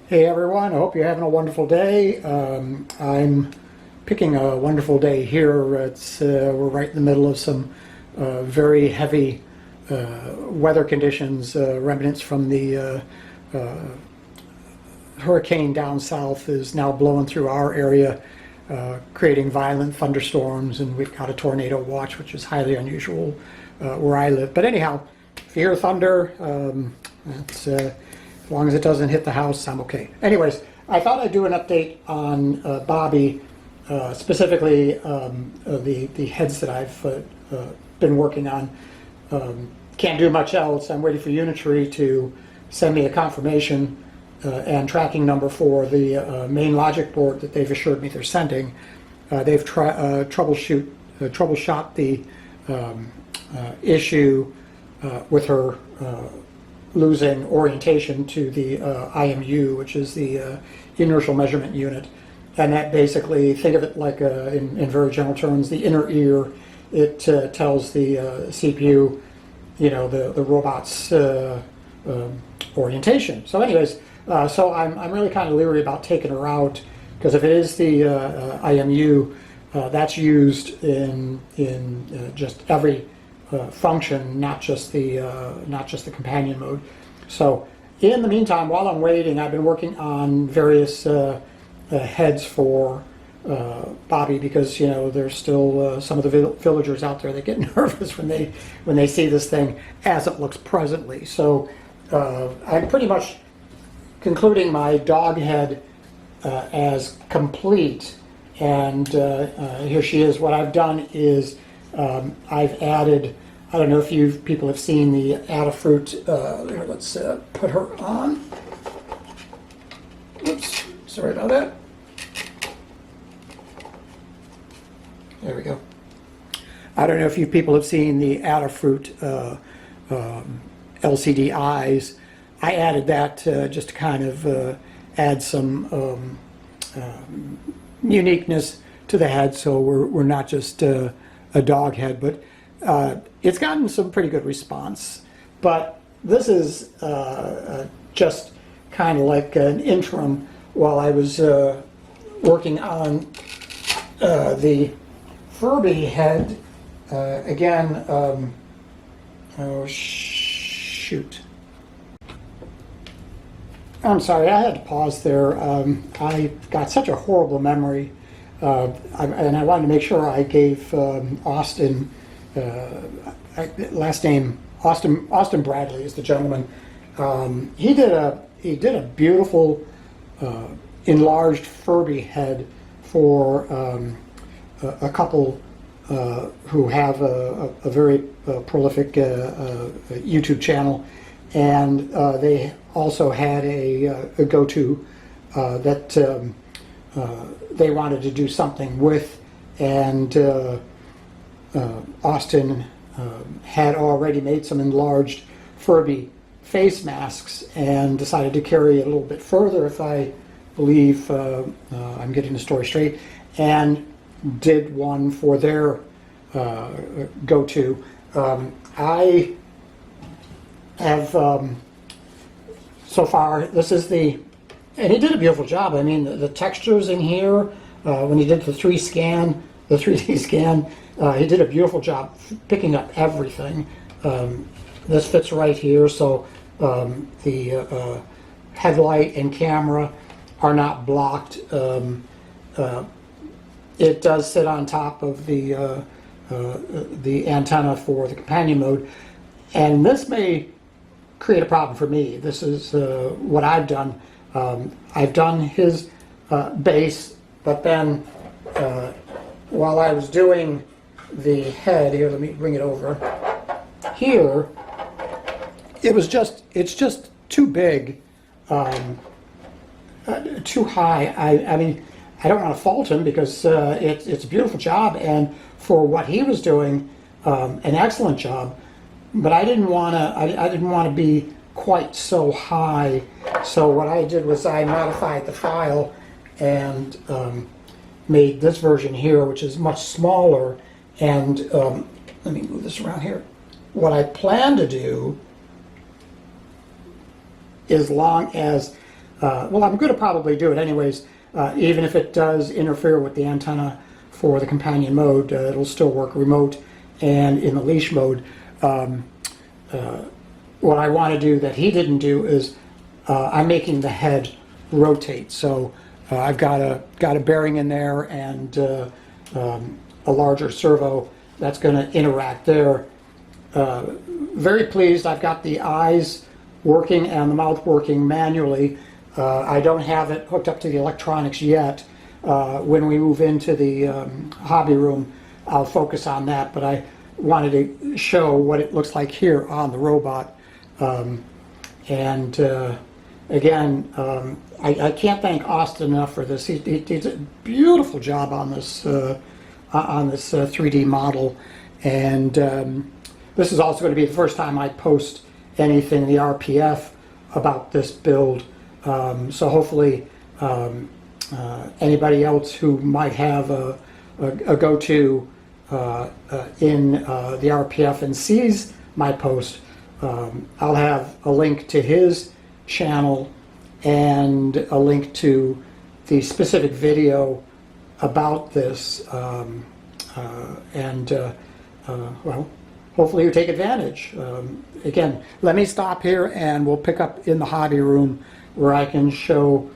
Hey everyone, I hope you're having a wonderful day. I'm picking a wonderful day here. We're right in the middle of some very heavy weather conditions. Remnants from the hurricane down south is now blowing through our area, creating violent thunderstorms, and we've got a tornado watch, which is highly unusual where I live. But anyhow, if you hear thunder, as long as it doesn't hit the house, I'm okay. Anyways, I thought I'd do an update on Bobby, specifically the heads that I've been working on. Can't do much else. I'm waiting for Unitree to send me a confirmation and tracking number for the main logic board that they've assured me they're sending. They've troubleshot the issue with her losing orientation to the IMU, which is the inertial measurement unit. And that basically, think of it like, in very general terms, the inner ear. It tells the CPU, the robot's orientation. So anyways, so I'm really kind of leery about taking her out, because if it is the IMU, that's used in just every function, not just the companion mode. So in the meantime, while I'm waiting, I've been working on various heads for Bobby, because there's still some of the villagers out there that get nervous when they see this thing as it looks presently. So I'm pretty much concluding my dog head as complete, and here she is. What I've done is I've added, I don't know if you people have seen the Adafruit, here, let's put her on. Oops, sorry about that. There we go. I don't know if you people have seen the Adafruit LCD eyes. I added that just to kind of add some uniqueness to the head, so we're not just a dog head, but it's gotten some pretty good response. But this is just kind of like an interim while I was working on the Furby head. Again, oh shoot. I'm sorry, I had to pause there. I got such a horrible memory. And I wanted to make sure I gave Austin, last name Austin Bradley is the gentleman. He did a beautiful enlarged Furby head for a couple who have a very prolific YouTube channel, and they also had a Go2 that they wanted to do something with, and Austin had already made some enlarged Furby face masks and decided to carry it a little bit further, if I believe I'm getting the story straight, and did one for their Go2. I have so far, this is the, and he did a beautiful job. I mean, the textures in here, when he did the 3D scan, he did a beautiful job picking up everything. This fits right here, so the headlight and camera are not blocked. It does sit on top of the antenna for the companion mode, and this may create a problem for me. This is what I've done. I've done his base, but then while I was doing the head here, let me bring it over here, it's just too big, too high. I mean, I don't want to fault him, because it's a beautiful job, and for what he was doing, an excellent job. But I didn't want to be quite so high. So what I did was I modified the file and made this version here, which is much smaller. And let me move this around here. What I plan to do, as long as well, I'm going to probably do it anyways, even if it does interfere with the antenna for the companion mode. It'll still work remote and in the leash mode. What I want to do that he didn't do is I'm making the head rotate. So I've got a bearing in there and a larger servo that's going to interact there. Very pleased. I've got the eyes working and the mouth working manually. I don't have it hooked up to the electronics yet. When we move into the hobby room, I'll focus on that, but I wanted to show what it looks like here on the robot. Again, I can't thank Austin enough for this. He did a beautiful job on this 3D model, and this is also going to be the first time I post anything in the RPF about this build. So hopefully anybody else who might have a Go2 in the RPF and sees my post, I'll have a link to his channel and a link to the specific video about this, well, hopefully you take advantage. Again, let me stop here and we'll pick up in the hobby room where I can show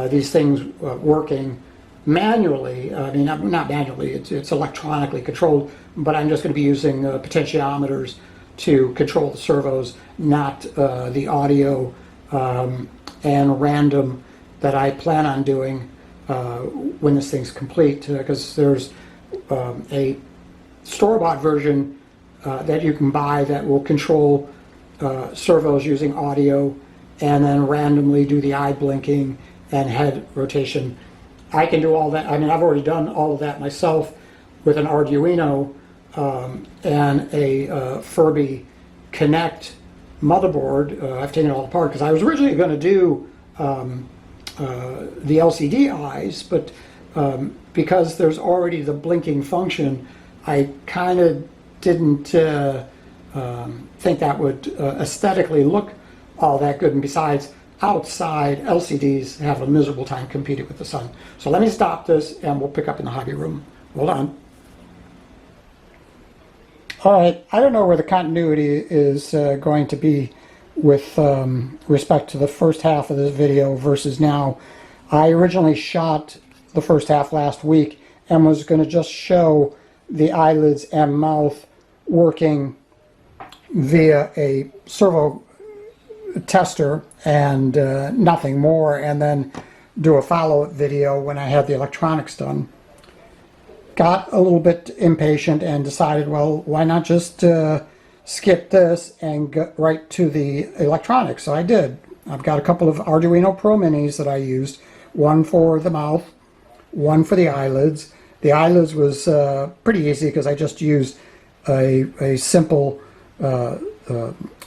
these things working manually. I mean, not manually, it's electronically controlled, but I'm just going to be using potentiometers to control the servos, not the audio and random that I plan on doing when this thing's complete, because there's a store-bought version that you can buy that will control servos using audio and then randomly do the eye blinking and head rotation. I can do all that. I mean, I've already done all of that myself with an Arduino and a Furby Connect motherboard. I've taken it all apart because I was originally going to do the LCD eyes, but because there's already the blinking function, I kind of didn't think that would aesthetically look all that good, and besides, outside LCDs have a miserable time competing with the sun. So let me stop this and we'll pick up in the hobby room. Hold on. All right, I don't know where the continuity is going to be with respect to the first half of this video versus now. I originally shot the first half last week and was going to just show the eyelids and mouth working via a servo tester and nothing more, and then do a follow-up video when I had the electronics done. Got a little bit impatient and decided, well, why not just skip this and get right to the electronics? So I did. I've got a couple of Arduino Pro Minis that I used, one for the mouth, one for the eyelids. The eyelids was pretty easy because I just used a simple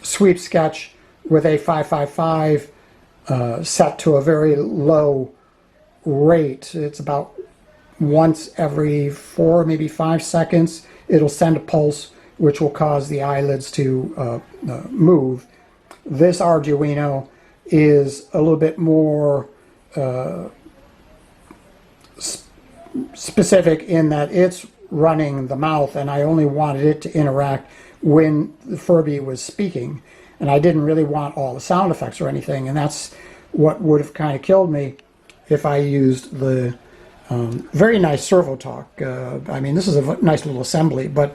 sweep sketch with a 555 set to a very low rate. It's about once every 4, maybe 5 seconds, it'll send a pulse which will cause the eyelids to move. This Arduino is a little bit more specific in that it's running the mouth, and I only wanted it to interact when the Furby was speaking, and I didn't really want all the sound effects or anything, and that's what would have kind of killed me if I used the very nice servo talk. I mean, this is a nice little assembly, but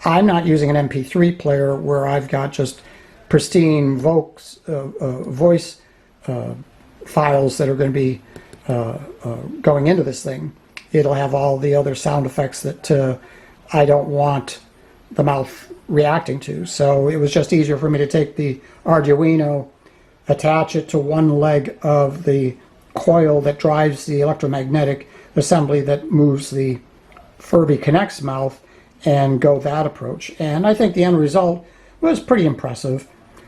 I'm not using an MP3 player where I've got just pristine voice files that are going to be going into this thing. It'll have all the other sound effects that I don't want the mouth reacting to. So it was just easier for me to take the Arduino, attach it to one leg of the coil that drives the electromagnetic assembly that moves the Furby Connect's mouth, and go that approach. And I think the end result was pretty impressive.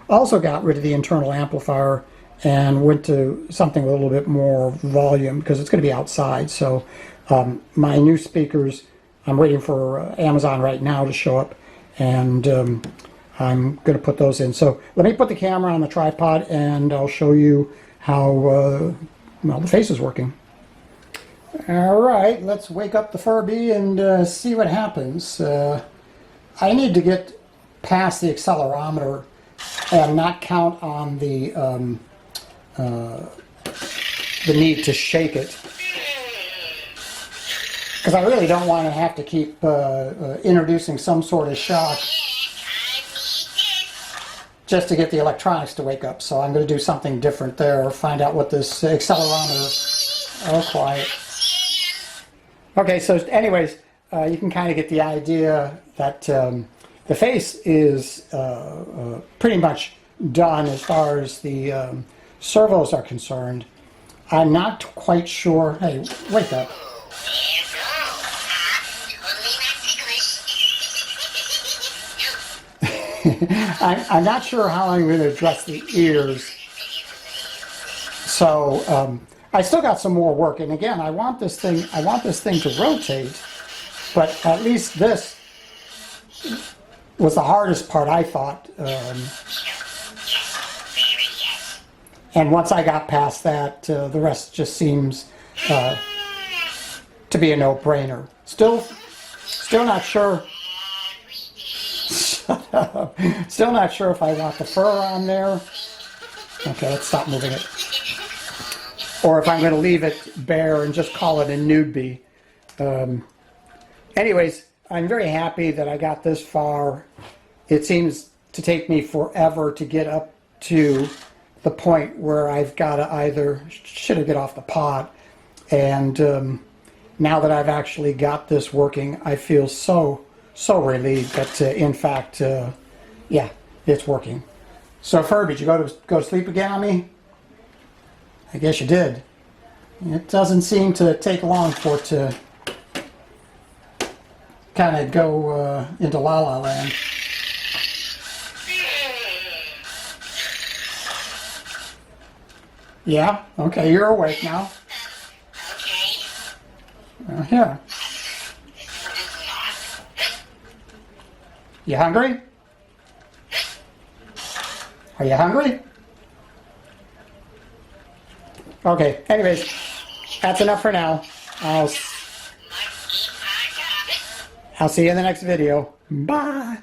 Also got rid of the internal amplifier and went to something with a little bit more volume because it's going to be outside. So my new speakers, I'm waiting for Amazon right now to show up, and I'm going to put those in. So let me put the camera on the tripod and I'll show you how well the face is working. All right, let's wake up the Furby and see what happens. I need to get past the accelerometer and not count on the need to shake it, because I really don't want to have to keep introducing some sort of shock just to get the electronics to wake up. So I'm going to do something different there, find out what this accelerometer... Oh, quiet. Okay, so anyways, you can kind of get the idea that the face is pretty much done as far as the servos are concerned. I'm not quite sure... Hey, wake up. I'm not sure how I'm going to address the ears. So I still got some more work, and again, I want this thing to rotate, but at least this was the hardest part, I thought. And once I got past that, the rest just seems to be a no-brainer. Still not sure. Still not sure if I want the fur on there. Okay, let's stop moving it. Or if I'm going to leave it bare and just call it a nudie. Anyways, I'm very happy that I got this far. It seems to take me forever to get up to the point where I've got to either get off the pot. And now that I've actually got this working, I feel so relieved that, in fact, yeah, it's working. So, Furby, did you go to sleep again on me? I guess you did. It doesn't seem to take long for it to kind of go into La La Land. Yeah? Okay, you're awake now. Here. You hungry? Are you hungry? Okay, anyways, that's enough for now. I'll see you in the next video. Bye!